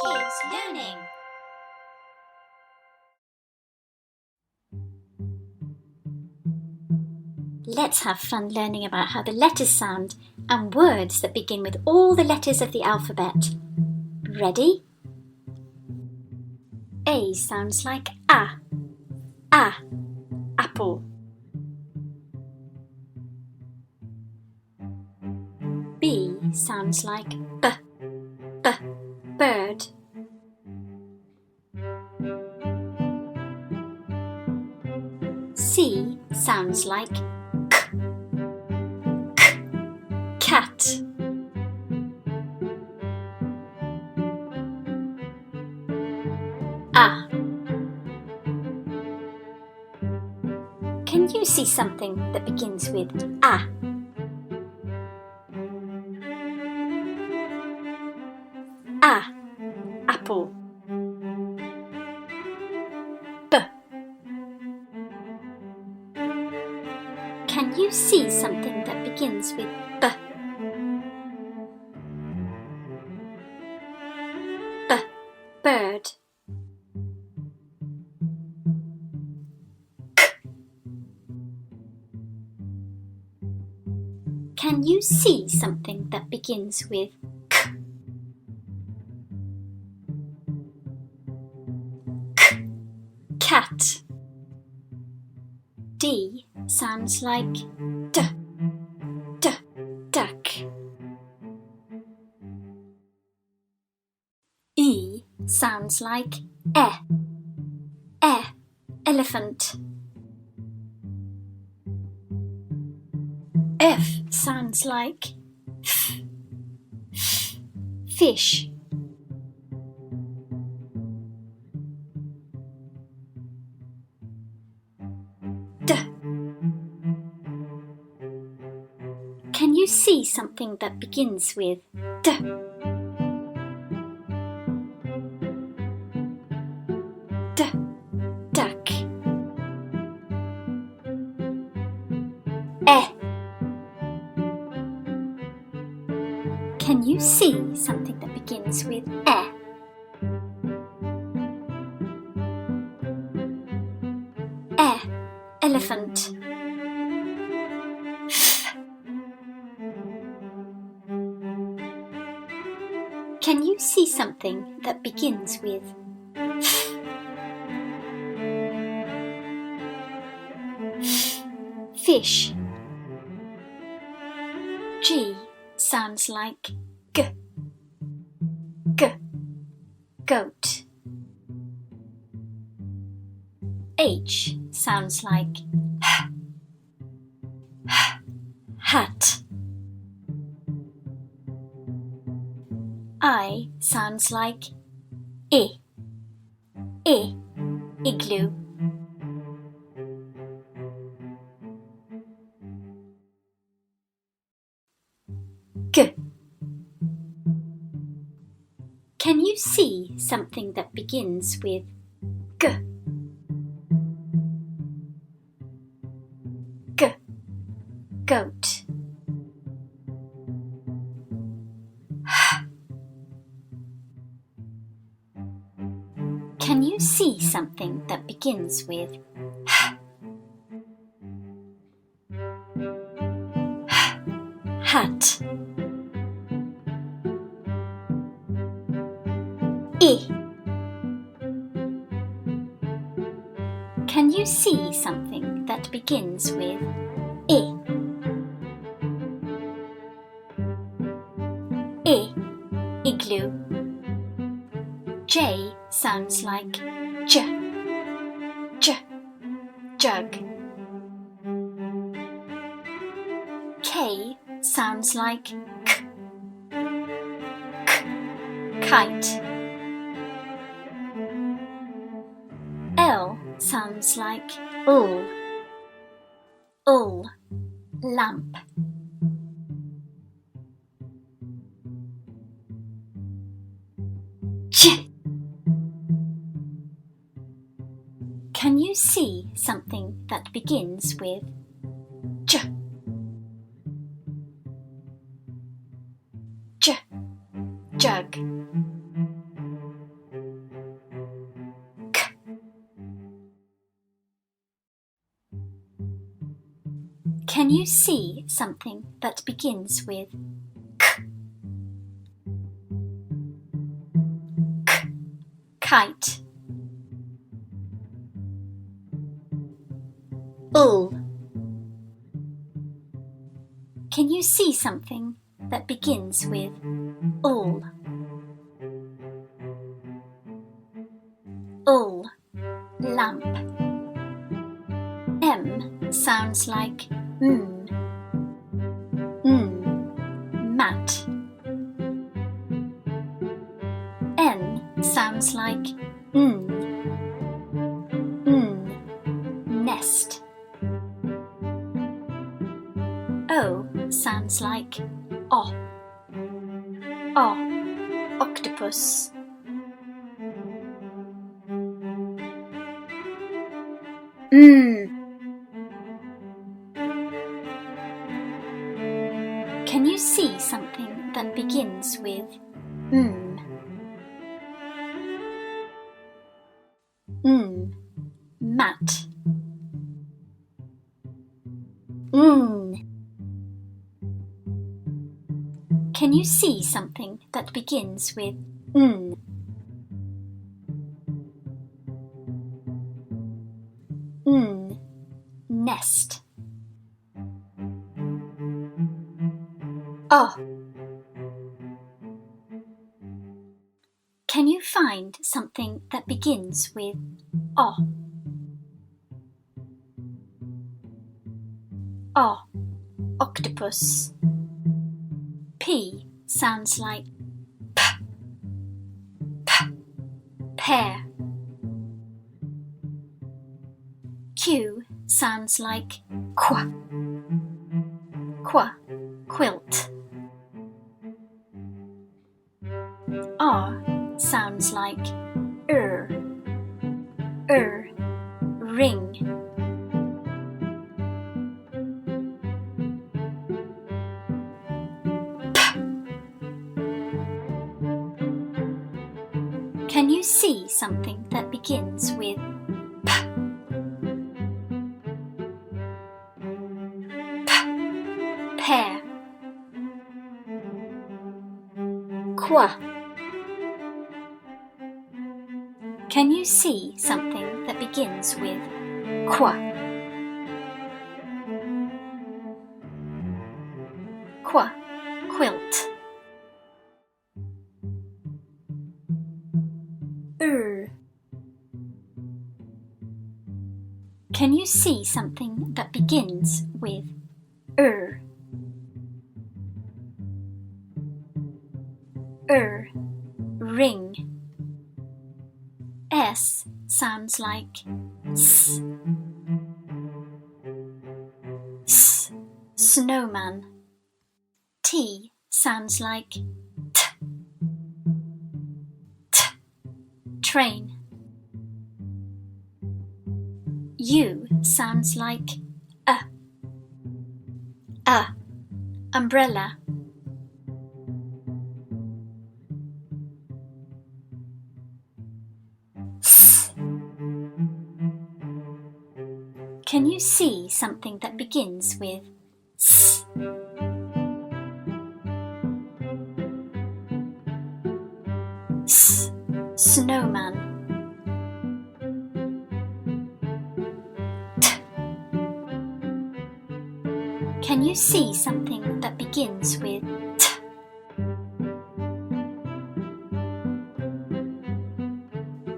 Kids Learning. Let's have fun learning about how the letters sound and words that begin with all the letters of the alphabet. Ready? A sounds like A. A. Apple. B sounds like B. B. Bird. C sounds like K. K. Cat. A. Can you see something that begins with A? A. Apple. B. Can you see something that begins with B? B. Bird. K. Can you see something that begins with K? K. Cat. D sounds like D. D. Duck. E sounds like E. E. Elephant. F sounds like F. F. Fish. D. Can you see something that begins with D? D. Duck. E. Can you see something that begins with E? E. Elephant. F. Can you see something that begins with F? F. Fish. G sounds like G. G. Goat. H sounds like H. H. Hat. I sounds like I. I. Igloo. G. Can you see something that begins with G? G. Goat. H. Can you see something that begins with H? H. Hat. I. Can you see something that begins with I? I. Igloo. J sounds like J. J. Jug. K sounds like K. K. Kite. L sounds like L. L. Lamp. J. Can you see something that begins with J? J. Jug. Can you see something that begins with k? K. Kite. Ul. Can you see something that begins with ul? Ul. Lamp. M sounds like m. Mat. N sounds like n. Nest. O sounds like o. O. Octopus. Can you see something that begins with m? Mat. Can you see something that begins with n? Nest. O. Can you find something that begins with o? O. Octopus. P sounds like p. Pear. Q sounds like qua. Quilt. R sounds like ring. Can you see something that begins with p? Pear. Qua. Can you see something that begins with qua? Quilt. Can you see something that begins with ring. S sounds like s. Snowman. T sounds like t. Train. U sounds like a. Umbrella. S. Can you see something that begins with s? Snowman. T. Can you see something that begins with t?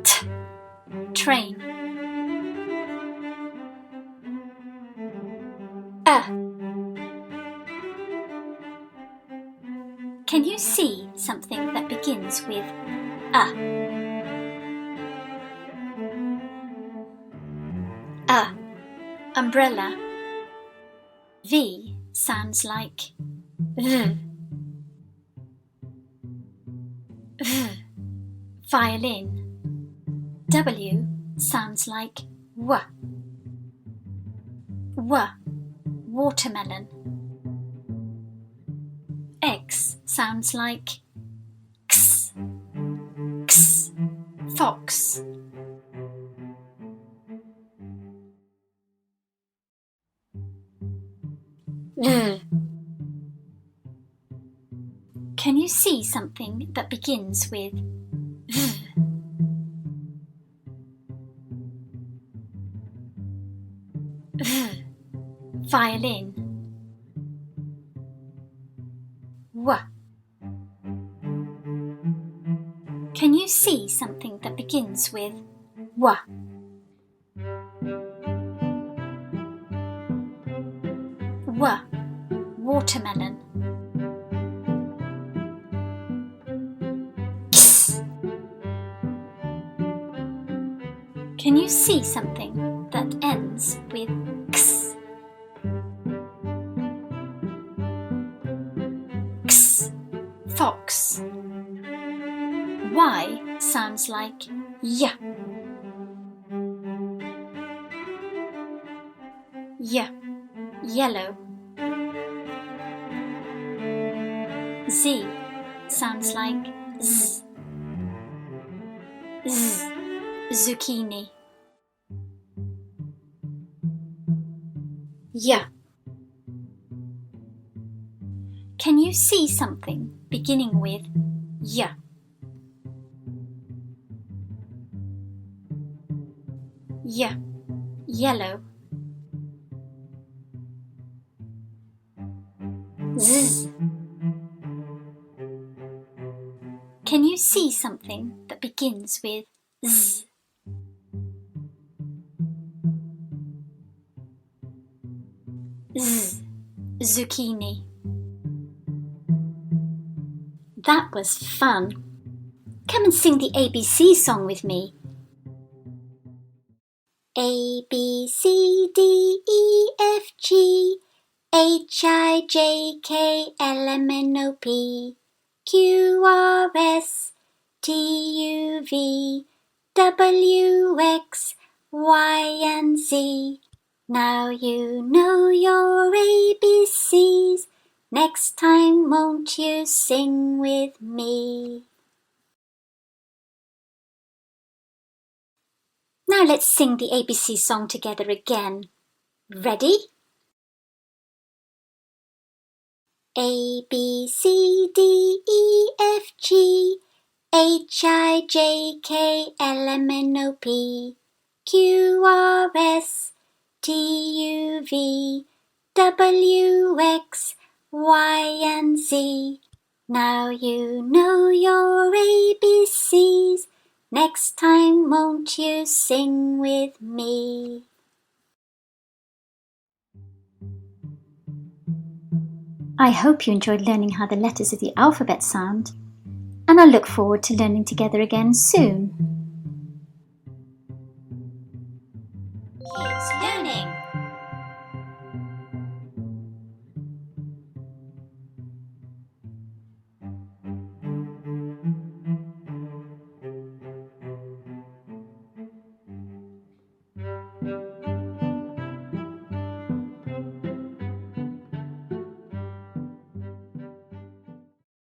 T. Train. Can you see something that begins with a? Umbrella. V sounds like v. Violin. W sounds like w. Watermelon. X sounds like x. Fox. V. Can you see something that begins with V? V. Violin. W. Can you see something that begins with W? W. Watermelon. X. Can you see something that ends with X? X. Fox. Y sounds like Y. Y. Yellow. Z sounds like Z. Z. Zucchini. Y. Can you see something beginning with Y? Y. Yellow. Z. Can you see something that begins with Z? Z. Zucchini. That was fun. Come and sing the ABC song with me. A, B, C, D, E, F, G, H, I, J, K, L, M, N, O, P, Q, R, S, T, U, V, W, X, Y, and Z. Now you know your ABCs. Next time won't you sing with me? Now let's sing the ABC song together again. Ready? A, B, C, D, E, F, G, H, I, J, K, L, M, N, O, P, Q, R, S, T, U, V, W, X, Y, and Z. Now you know your ABCs. Next time won't you sing with me? I hope you enjoyed learning how the letters of the alphabet sound, and I look forward to learning together again soon. Kids Learning.